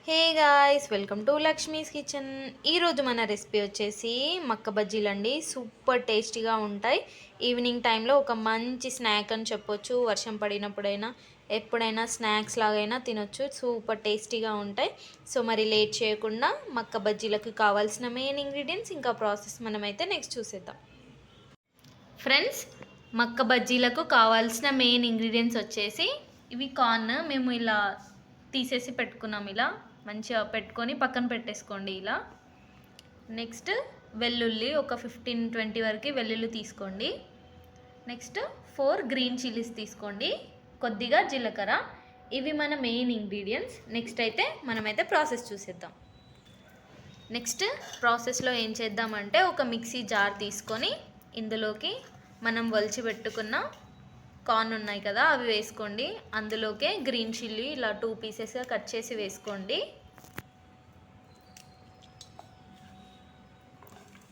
Hey guys, welcome to Lakshmi's kitchen. ఈరోజు మన recipe వచ్చేసి మక్క బజ్జీలు అండి. సూపర్ టేస్టీగా ఉంటాయి. ఈవినింగ్ టైంలో ఒక మంచి స్నాక్ అని చెప్పొచ్చు. వర్షం పడినప్పుడైనా ఎప్పుడైనా స్నాక్స్ లాగైనా తినొచ్చు. సూపర్ టేస్టీగా ఉంటాయి. సో మరి లేట్ చేయకుండా మక్క బజ్జీలకు కావాల్సిన మెయిన్ ఇంగ్రీడియంట్స్ ఇంకా ప్రాసెస్ మనమైతే నెక్స్ట్ చూసేద్దాం. ఫ్రెండ్స్, మక్క బజ్జీలకు కావాల్సిన మెయిన్ ఇంగ్రీడియంట్స్ వచ్చేసి ఇవి కార్న్ మేము ఇలా తీసేసి పెట్టుకున్నాం. ఇలా మంచిగా పెట్టుకొని పక్కన పెట్టేసుకోండి. ఇలా నెక్స్ట్ వెల్లుల్లి ఒక 15-20 వరకు వెల్లుల్లి తీసుకోండి. నెక్స్ట్ 4 గ్రీన్ చిల్లీస్ తీసుకోండి. కొద్దిగా జీలకర్ర. ఇవి మన మెయిన్ ఇంగ్రీడియంట్స్. నెక్స్ట్ అయితే మనమైతే ప్రాసెస్ చూసేద్దాం. నెక్స్ట్ ప్రాసెస్లో ఏం చేద్దామంటే ఒక మిక్సీ జార్ తీసుకొని ఇందులోకి మనం వలిచి పెట్టుకున్న కార్న్ ఉన్నాయి కదా, అవి వేసుకోండి. అందులోకే గ్రీన్ చిల్లీ ఇలా 2 పీసెస్గా కట్ చేసి వేసుకోండి.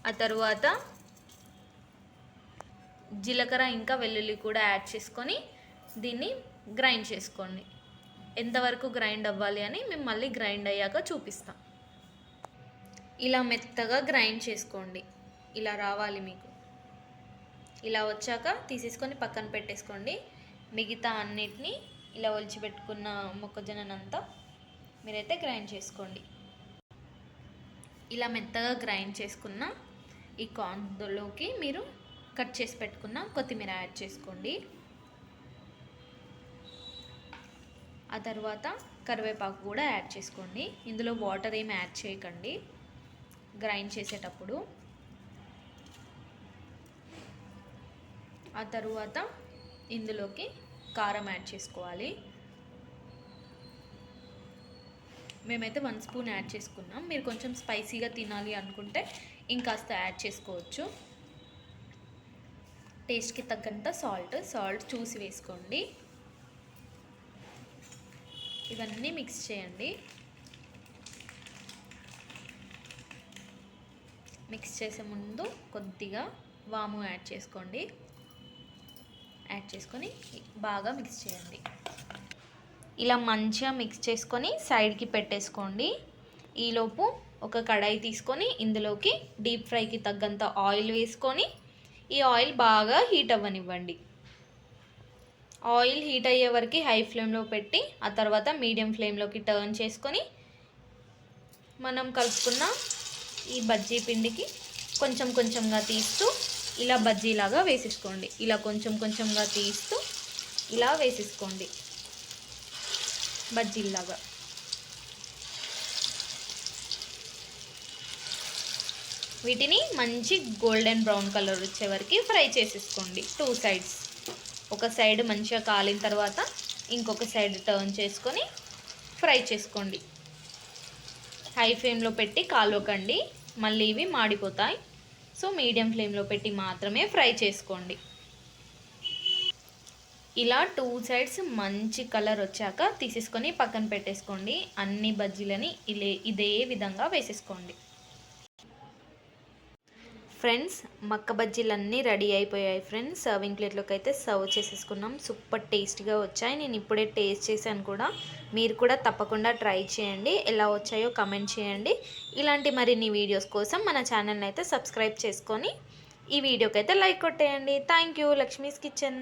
ఆ తరువాత జీలకర్ర ఇంకా వెల్లుల్లి కూడా యాడ్ చేసుకొని దీన్ని గ్రైండ్ చేసుకోండి. ఎంతవరకు గ్రైండ్ అవ్వాలి అని మేము మళ్ళీ గ్రైండ్ అయ్యాక చూపిస్తాం. ఇలా మెత్తగా గ్రైండ్ చేసుకోండి. ఇలా రావాలి మీకు. ఇలా వచ్చాక తీసేసుకొని పక్కన పెట్టేసుకోండి. మిగతా అన్నిటినీ ఇలా ఒలిచిపెట్టుకున్న మొక్కజొన్ననంతా మీరైతే గ్రైండ్ చేసుకోండి. ఇలా మెత్తగా గ్రైండ్ చేసుకున్న ఈ కార్న్లోకి మీరు కట్ చేసి పెట్టుకున్న కొత్తిమీర యాడ్ చేసుకోండి. ఆ తర్వాత కరివేపాకు కూడా యాడ్ చేసుకోండి. ఇందులో వాటర్ ఏమి యాడ్ చేయకండి గ్రైండ్ చేసేటప్పుడు. ఆ తరువాత ఇందులోకి కారం యాడ్ చేసుకోవాలి. మేమైతే 1 స్పూన్ యాడ్ చేసుకున్నాం. మీరు కొంచెం స్పైసీగా తినాలి అనుకుంటే ఇంకాస్త యాడ్ చేసుకోవచ్చు. టేస్ట్కి తగ్గంత సాల్ట్ చూసి వేసుకోండి. ఇవన్నీ మిక్స్ చేయండి. మిక్స్ చేసే ముందు కొద్దిగా వాము యాడ్ చేసుకోండి. యాడ్ చేసుకొని బాగా మిక్స్ చేయండి. ఇలా మంచిగా మిక్స్ చేసుకొని సైడ్కి పెట్టేసుకోండి. ఈలోపు ఒక కడాయి తీసుకొని ఇందులోకి డీప్ ఫ్రైకి తగ్గంత ఆయిల్ వేసుకొని ఈ ఆయిల్ బాగా హీట్ అవ్వనివ్వండి. ఆయిల్ హీట్ అయ్యే వరకు హై ఫ్లేమ్లో పెట్టి ఆ తర్వాత మీడియం ఫ్లేమ్లోకి టర్న్ చేసుకొని మనం కలుపుకున్న ఈ బజ్జీ పిండికి కొంచెం కొంచెంగా తీస్తూ ఇలా బజ్జీలాగా వేసేసుకోండి. ఇలా కొంచెం కొంచెంగా తీస్తూ ఇలా వేసేసుకోండి బజ్జీలాగా. వీటిని మంచి గోల్డెన్ బ్రౌన్ కలర్ వచ్చే వరకు ఫ్రై చేసేసుకోండి 2 సైడ్స్. ఒక సైడ్ మంచిగా కాలిన తర్వాత ఇంకొక సైడ్ టర్న్ చేసుకొని ఫ్రై చేసుకోండి. హై ఫ్లేమ్లో పెట్టి కాలవకండి, మళ్ళీ ఇవి మాడిపోతాయి. సో మీడియం ఫ్లేమ్లో పెట్టి మాత్రమే ఫ్రై చేసుకోండి. ఇలా 2 సైడ్స్ మంచి కలర్ వచ్చాక తీసేసుకొని పక్కన పెట్టేసుకోండి. అన్ని బజ్జీలని ఇదే విధంగా వేసేసుకోండి. ఫ్రెండ్స్, మక్క బజ్జీలన్నీ రెడీ అయిపోయాయి. ఫ్రెండ్స్, సర్వింగ్ ప్లేట్లోకి అయితే సర్వ్ చేసేసుకున్నాం. సూపర్ టేస్ట్గా వచ్చాయి. నేను ఇప్పుడే టేస్ట్ చేశాను కూడా. మీరు కూడా తప్పకుండా ట్రై చేయండి. ఎలా వచ్చాయో కమెంట్ చేయండి. ఇలాంటి మరిన్ని వీడియోస్ కోసం మన ఛానల్ని అయితే సబ్స్క్రైబ్ చేసుకొని ఈ వీడియోకి అయితే లైక్ కొట్టేయండి. Thank you. లక్ష్మీస్ కిచెన్.